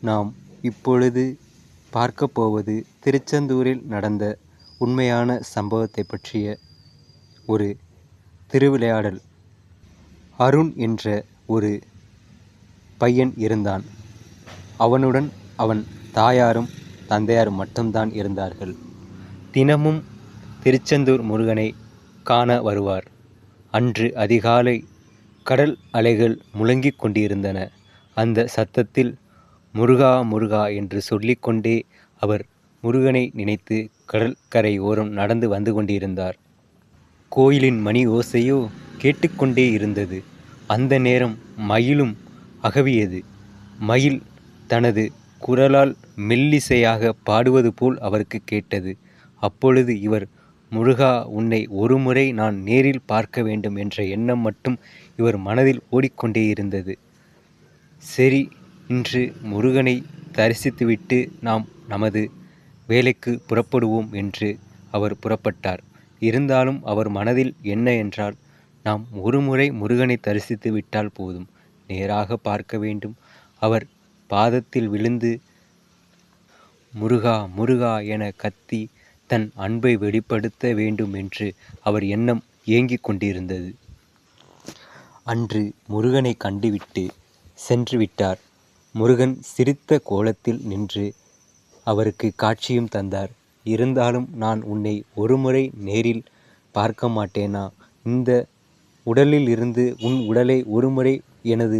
நாம் இப்பொழுது பார்க்கப் போவது திருச்செந்தூரில் நடந்த உண்மையான சம்பவத்தை பற்றிய ஒரு திருவிளையாடல். அருண் என்ற ஒரு பையன் இருந்தான். அவனுடன் அவன் தாயாரும் தந்தையாரும் மட்டும்தான் இருந்தார்கள். தினமும் திருச்செந்தூர் முருகனை காண வருவார். அன்று அதிகாலை கடல் அலைகள் முழங்கிக் கொண்டிருந்தன. அந்த சத்தத்தில் முருகா முருகா என்று சொல்லிக்கொண்டே அவர் முருகனை நினைத்து கடற்கரை ஓரம் நடந்து வந்து கொண்டிருந்தார். கோயிலின் மணி ஓசையோ கேட்டுக்கொண்டே இருந்தது. அந்த நேரம் மயிலும் அகவியது. மயில் தனது குரலால் மெல்லிசையாக பாடுவது போல் அவருக்கு கேட்டது. அப்பொழுது இவர், முருகா, உன்னை ஒருமுறை நான் நேரில் பார்க்க வேண்டும் என்ற எண்ணம் மட்டும் இவர் மனதில் ஓடிக்கொண்டே இருந்தது. சரி, இன்று முருகனை தரிசித்துவிட்டு நாம் நமது வேலைக்கு புறப்படுவோம் என்று அவர் புறப்பட்டார். இருந்தாலும் அவர் மனதில் என்ன என்றால், நாம் ஒருமுறை முருகனை தரிசித்து விட்டால் போதும், நேராக பார்க்க வேண்டும். அவர் பாதத்தில் விழுந்து முருகா முருகா என கத்தி தன் அன்பை வெளிப்படுத்த வேண்டும் என்று அவர் எண்ணம் ஏங்கிக் கொண்டிருந்தது. அன்று முருகனை கண்டுவிட்டு சென்று விட்டார். முருகன் சிரித்த கோலத்தில் நின்று அவருக்கு காட்சியும் தந்தார். இருந்தாலும் நான் உன்னை ஒருமுறை நேரில் பார்க்க மாட்டேனா? இந்த உடலில் இருந்து உன் உடலை ஒருமுறை எனது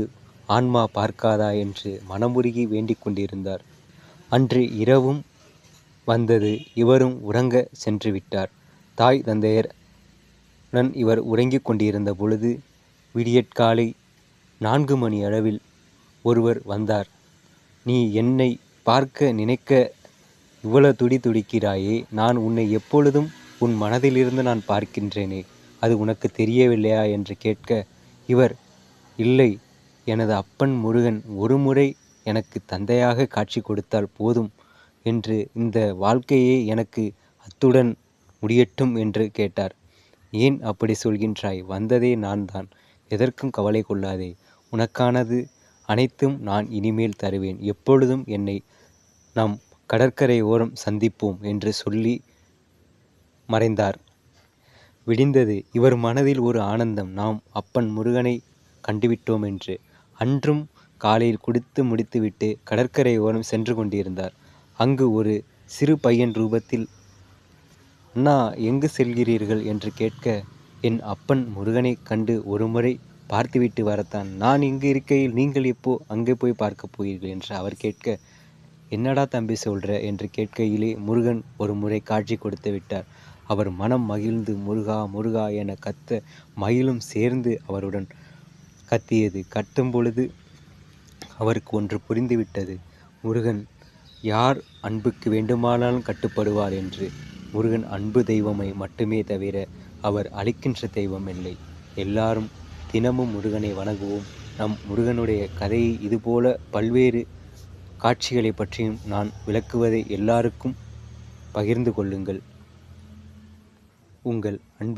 ஆன்மா பார்க்காதா என்று மனமுருகி வேண்டிக் கொண்டிருந்தார். அன்று இரவும் வந்தது. இவரும் உறங்க சென்று விட்டார். தாய் தந்தையருடன் இவர் உறங்கிக் கொண்டிருந்த பொழுது விடியற்காலை 4 மணி அளவில் ஒருவர் வந்தார். நீ என்னை பார்க்க நினைக்க இவ்வளவு துடிக்கிறாயே, நான் உன்னை எப்பொழுதும் உன் மனதிலிருந்து நான் பார்க்கின்றேனே, அது உனக்கு தெரியவில்லையா என்று கேட்க, இவர், இல்லை, எனது அப்பன் முருகன் ஒருமுறை எனக்கு தந்தையாக காட்சி கொடுத்தால் போதும் என்று, இந்த வாழ்க்கையே எனக்கு அத்துடன் முடியட்டும் என்று கேட்டார். ஏன் அப்படி சொல்கின்றாய்? வந்ததே நான் தான். எதற்கும் கவலை கொள்ளாதே. உனக்கானது அனைத்தும் நான் இனிமேல் தருவேன். எப்பொழுதும் என்னை நாம் கடற்கரை ஓரம் சந்திப்போம் என்று சொல்லி மறைந்தார். விடிந்தது. இவர் மனதில் ஒரு ஆனந்தம், நாம் அப்பன் முருகனை கண்டுவிட்டோம் என்று. அன்றும் காலையில் குடித்து முடித்துவிட்டு கடற்கரை ஓரம் சென்று கொண்டிருந்தார். அங்கு ஒரு சிறு பையன் ரூபத்தில், அண்ணா, எங்கு செல்கிறீர்கள் என்று கேட்க, என் அப்பன் முருகனை கண்டு ஒருமுறை பார்த்துவிட்டு வரத்தான். நான் இங்கு இருக்கையில் நீங்கள் எப்போ அங்கே போய் பார்க்க போகிறீர்கள் என்று அவர் கேட்க, என்னடா தம்பி சொல்ற என்று கேட்கையிலே முருகன் ஒரு முறை காட்சி கொடுத்து விட்டார். அவர் மனம் மகிழ்ந்து முருகா முருகா என கத்த மயிலும் சேர்ந்து அவருடன் கத்தியது. கத்தும் பொழுது அவருக்கு ஒன்று புரிந்துவிட்டது. முருகன் யார் அன்புக்கு வேண்டுமானாலும் கட்டுப்படுவார் என்று. முருகன் அன்பு தெய்வமை மட்டுமே தவிர அவர் அழிக்கின்ற தெய்வம் இல்லை. எல்லாரும் தினமும் முருகனை வணங்குவோம். நம் முருகனுடைய கதையை இதுபோல பல்வேறு காட்சிகளை பற்றியும் நான் விளக்குவதை எல்லாருக்கும் பகிர்ந்து கொள்ளுங்கள். உங்கள் அன்பு